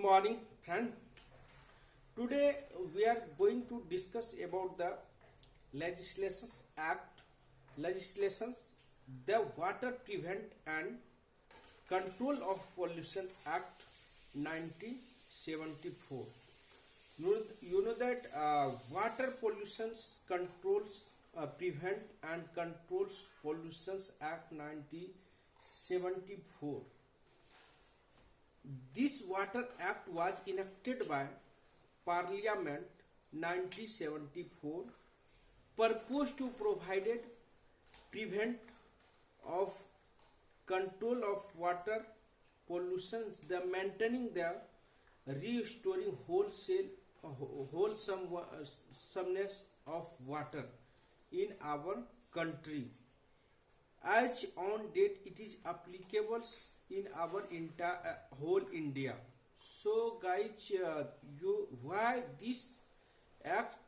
morning, friend. Today we are going to discuss about the legislations, the Water Prevent and Control of Pollution Act 1974. You know that Water Pollutions Controls Prevent and Controls Pollutions Act 1974. This Water Act was enacted by Parliament 1974, purpose to provide prevent of control of water pollution, the maintaining the restoring wholesomeness of water in our country. As on date, it is applicable in our entire whole India. So, guys, why this act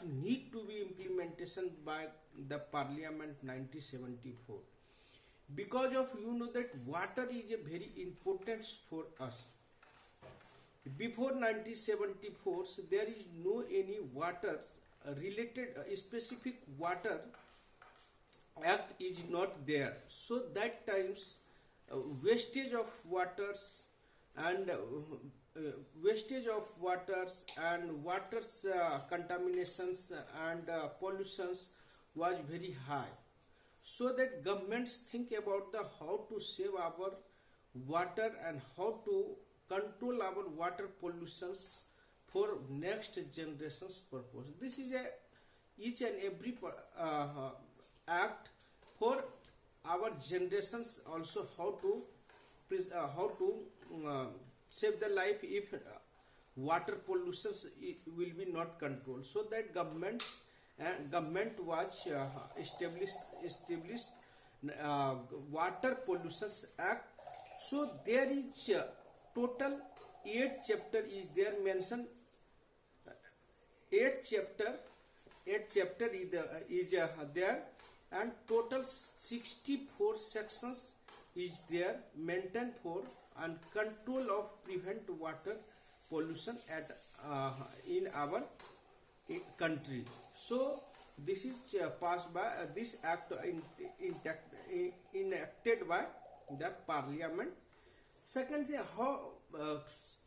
need to be implementation by the Parliament 1974? Because of that water is a very important for us. Before 1974, so there is no any water related specific water act is not there. So that times wastage of waters and waters contaminations and pollutions was very high. So that governments think about the how to save our water and how to control our water pollutions for next generations purpose. This is a each and every act for our generations also how to save the life if water pollutions will be not controlled. So that government was established Water Pollutions Act. So there is total 8 chapter is there mentioned. 8 chapter is there, and total 64 sections is there maintained for and control of prevent water pollution at in our country. So this is passed by this act enacted by the Parliament. Second thing, how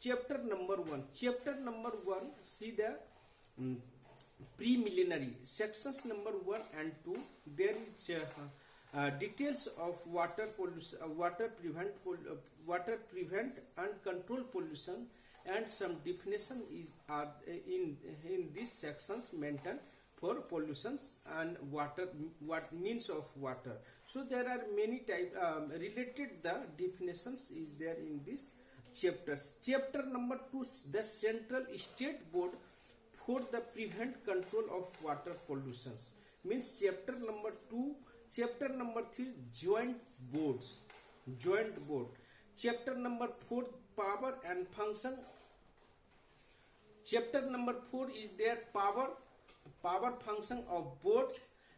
chapter number 1. See the pre-millenary sections number 1 and 2. There is details of water pollution, water prevent and control pollution, and some definition is in these sections maintained for pollutions and water, what means of water. So there are many type related the definitions is there in this chapters. Chapter number 2, the Central State Board for the prevent control of water pollutions, means chapter number 2. Chapter number 3, joint board. Chapter number 4, power and function. Chapter number 4 is there power function of board,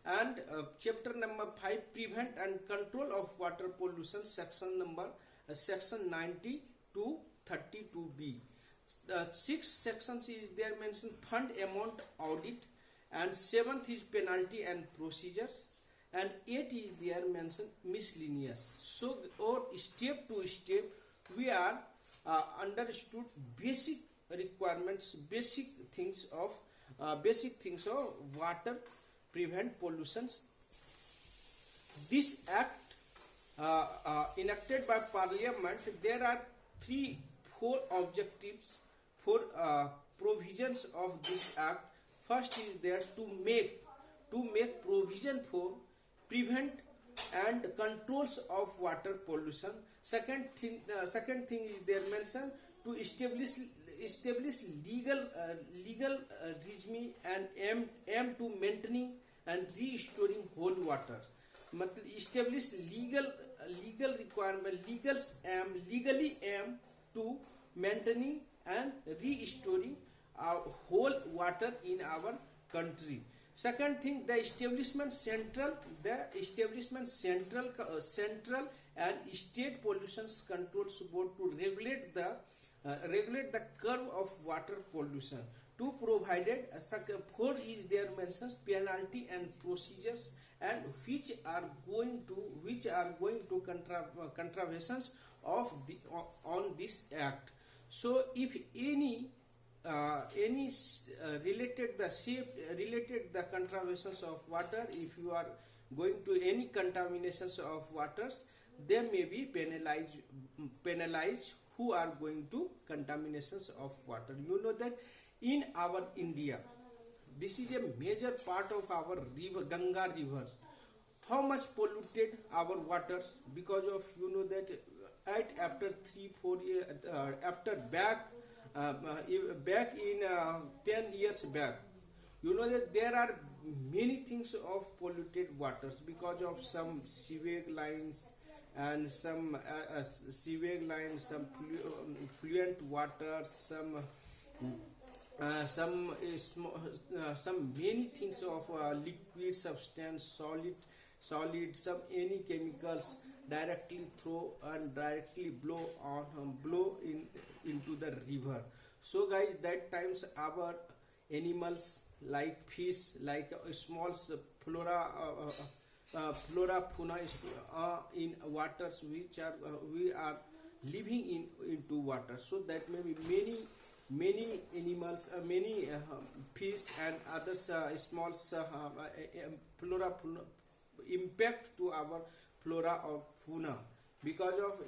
and chapter number 5, prevent and control of water pollution, section 90 to 32B. 6 sections is there mentioned fund amount audit, and 7th is penalty and procedures, and 8 is there mentioned miscellaneous. So or step to step we are understood basic requirements, basic things of water prevent pollutions. This act enacted by Parliament, there are 4 objectives for provisions of this act. First is there to make provision for prevent and controls of water pollution. Second thing is there mentioned to establish legal regime and aim to maintaining and restoring whole water. Establish legal requirement, legally aim to maintaining and restoring whole water in our country. Second thing, the establishment central and state pollution controls board to regulate the regulate the curve of water pollution. To provided four is there mentions penalty and procedures, and which are going to contraventions of the on this act. So if any related the shape related the contraventions of water, if you are going to any contaminations of waters, they may be penalized who are going to contaminations of water. You know that in our India, this is a major part of our river, Ganga rivers. How much polluted our waters, because of that after 3-4 years after back in 10 years back, that there are many things of polluted waters because of some sewage lines and some some fluent water, some many things of liquid substance, solid, some any chemicals directly throw and directly blow into the river. So guys, that times our animals like fish, like small flora fauna in waters which are we are living into water. So that may be many animals, many fish and others small flora fauna impact to our flora or fauna, because of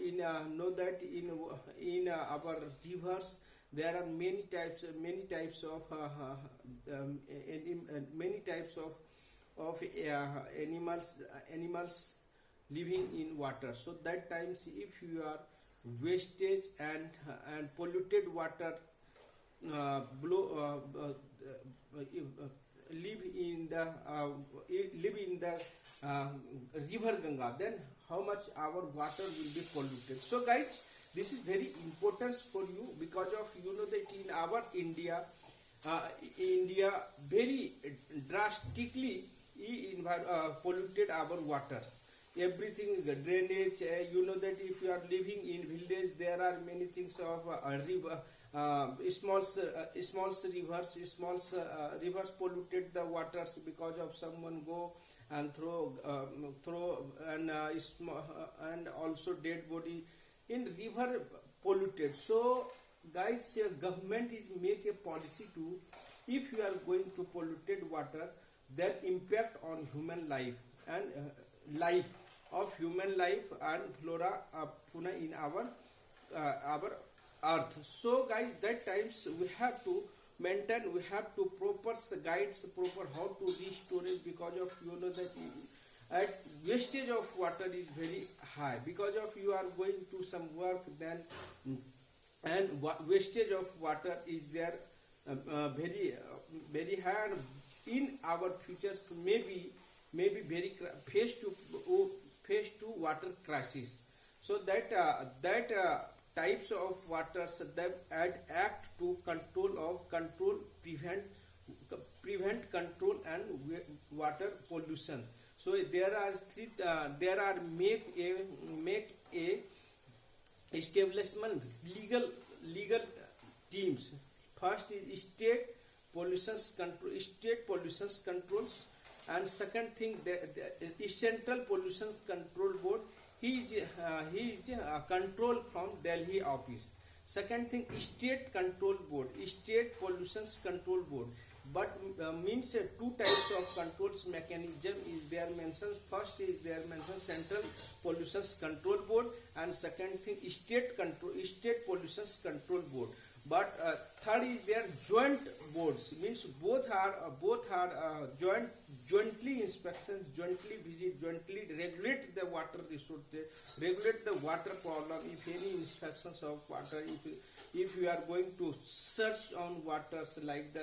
know that in our rivers there are many types of many types of animals living in water. So that times if you are wastage and polluted water live in the river Ganga, then how much our water will be polluted. So guys, this is very important for you, because of that in our India very drastically polluted our waters. Everything drainage, that if you are living in village, there are many things of river, small rivers polluted the waters because of someone go and throw and also dead body in river polluted. So guys, government is make a policy to, if you are going to polluted water, then impact on human life and life and flora fauna in our earth. So guys, that times we have to maintain, we have to proper guides proper how to restore it, because of that wastage of water is very high, because of you are going to some work then and wastage of water is there very high, and in our futures maybe very face to water crisis. So that types of waters that act to prevent, control and water pollution. So there are make a establishment legal teams. First is state pollution controls, and second thing the central pollution control board. He is control from Delhi office. Second thing, state pollution control board. But means two types of controls mechanism is there mentioned. First is there mentioned central pollution control board, and second thing state pollution control board. But third is their joint boards, means both are jointly inspections, jointly visit, jointly regulate the water resources, regulate the water problem. If any inspections of water, if you are going to search on waters like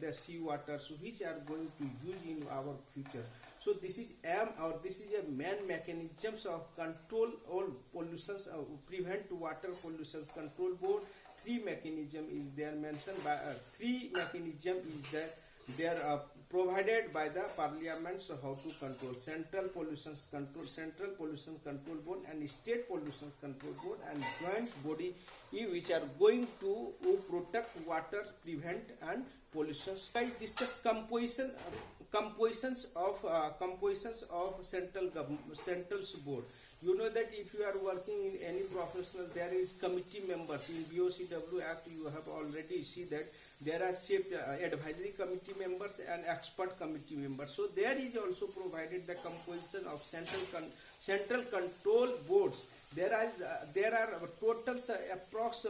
the sea waters which are going to use in our future. So this is a main mechanisms of control all pollutions, prevent water pollutions control board. Three mechanism is there mentioned by three mechanism is there they are provided by the parliament. So how to control central pollution control board and state pollution control board and joint body which are going to protect water, prevent and pollutions. I discuss compositions of central board. You know that if you are working in any professional, there is committee members. In BOCW Act, you have already see that there are advisory committee members and expert committee members. So there is also provided the composition of central control boards. There are totals approx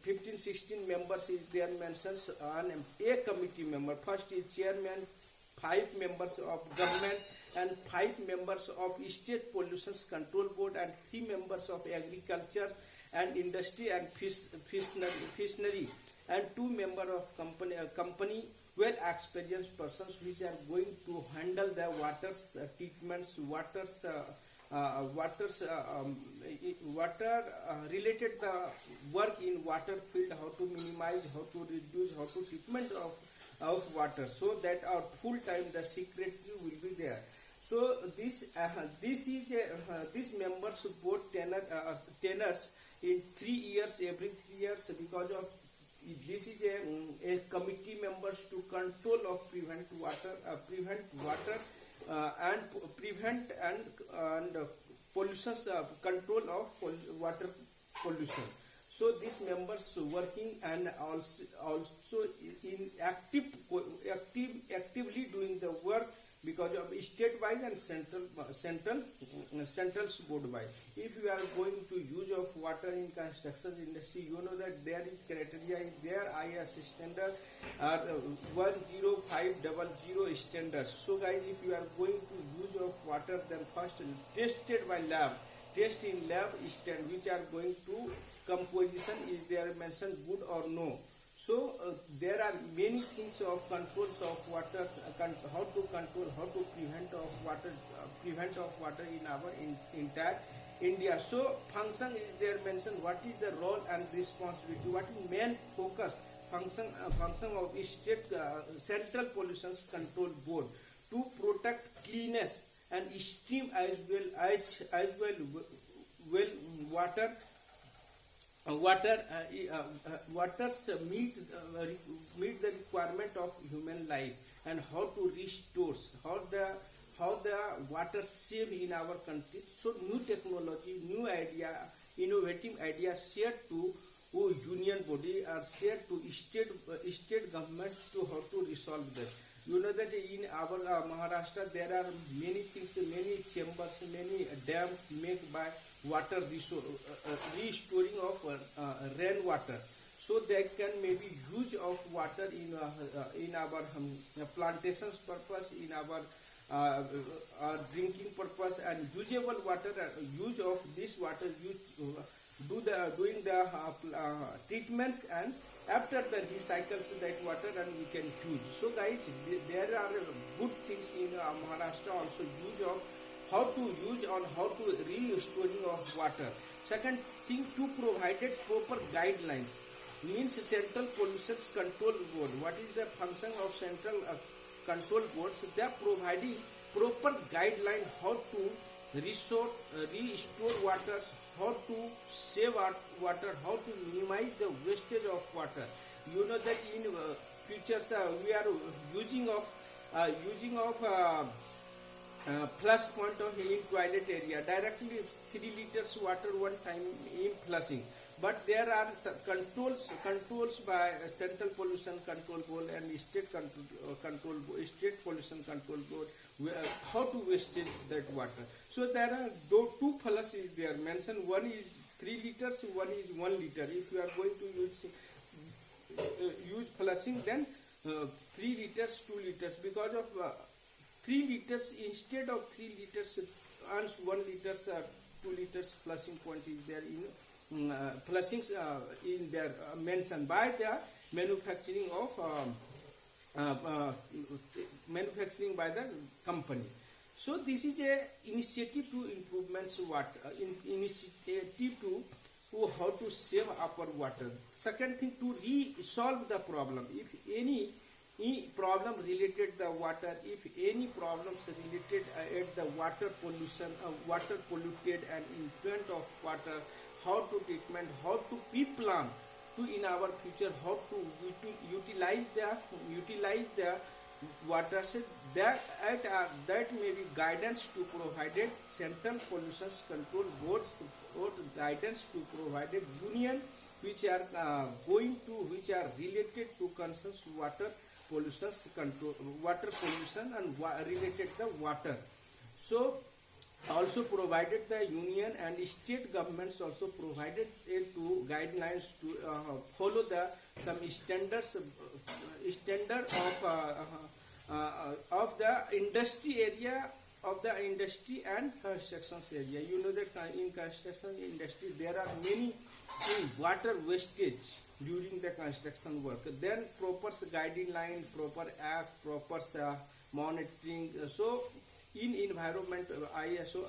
15-16 members is there mentions on a committee member. First is chairman, 5 members of government and 5 members of state pollution control board and 3 members of agriculture and industry and fishery and 2 members of company well experienced persons which are going to handle the waters treatments, water related work in water field, how to minimize, how to reduce, how to treatment of water, so that our full time the secretary will be there. So this members board tenors in 3 years, every 3 years, because of this is a committee members to control of prevent water and pollution, control of water pollution. So these members working and also in actively doing the work because of state wise and central board wise. If you are going to use of water in construction industry, you know that there is criteria is there. IS standard are 10500 standards. So guys, if you are going to use of water, then first tested by lab. Test in lab stand which are going to composition is there mentioned good or no. So there are many things of controls of water, how to control, how to prevent of water in our entire India. So function is there mentioned. What is the role and responsibility? What is main focus function of state central pollution control board to protect cleanness and stream as well waters meet the requirement of human life, and how to restore, how the water save in our country. So new technology, new idea, innovative ideas shared to union body are shared to state government to how to resolve that. You know that in our Maharashtra there are many things, many chambers, many dams made by water restoring of rainwater. So they can maybe use of water in our plantations purpose, in our drinking purpose, and usable water. Use of this water doing the treatments, and after the recycles that water and we can use. So guys, there are good things in Maharashtra also use of how to use on how to restoring of water. Second thing, to provided proper guidelines means central pollution control board. What is the function of central control boards? They are providing proper guideline how to restore water, how to save water, how to minimize the wastage of water. You know that in futures we are using of flush point of in toilet area directly 3 liters water one time in flushing. But there are controls by central pollution control board and state state pollution control board how to waste that water. So there are 2 flushes there mentioned. One is 3 liters, one is 1 liter. If you are going to use flushing, then 3 liters, 2 liters, because of 3 liters instead of 3 liters and 1 liters 2 liters flushing point is there in flushings in there mentioned by the manufacturing by the company. So this is a initiative to improvements initiative to how to save our water. Second thing, to resolve the problem. If any problem related the water, if any problems related at the water pollution, water polluted and influent of water, how to treatment, how to pre-plan to in our future, how to utilize the watershed, that may be guidance to provided central pollution control boards, or guidance to provided union which are which are related to concerns water pollution control, water pollution and related the water. So also provided the union and state governments also provided to guidelines to follow the some standards of the industry area, of the industry and construction area. You know that in construction industry there are many water wastage during the construction work. Then proper guideline, proper act, proper monitoring. So in environment ISO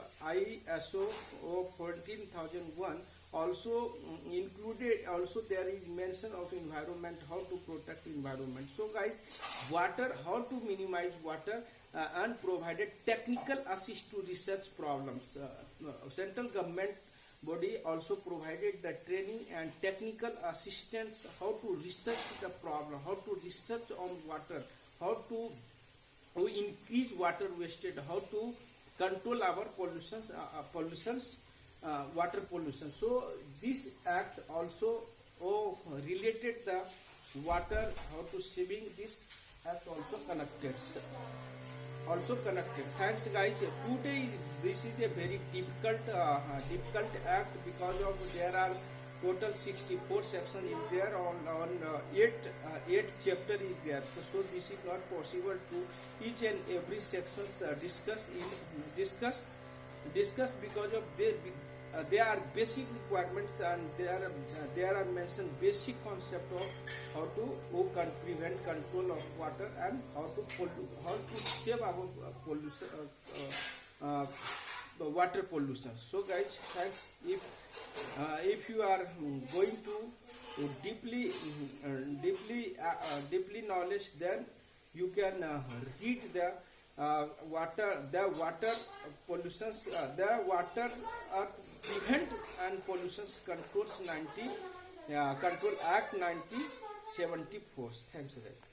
14001 also included, also there is mention of environment, how to protect environment. So guys, water, how to minimize water and provided technical assist to research problems. Central government body also provided the training and technical assistance how to research the problem, how to research on water, how to increase water wasted, how to control our pollutions, water pollution. So this act also related the water, how to saving, this act also connected. Thanks guys. Today this is a very difficult act because of there are total 64 section is there on 8 chapter is there. So this is not possible to each and every sections discuss because of they are basic requirements, and there are mentioned basic concept of how to prevent, control of water, and how to save our pollution, water pollution. So guys, thanks. If you are going to deeply knowledge, then you can read the water pollutions, the water prevent and pollutions controls 90 control act 1974. Thanks guys.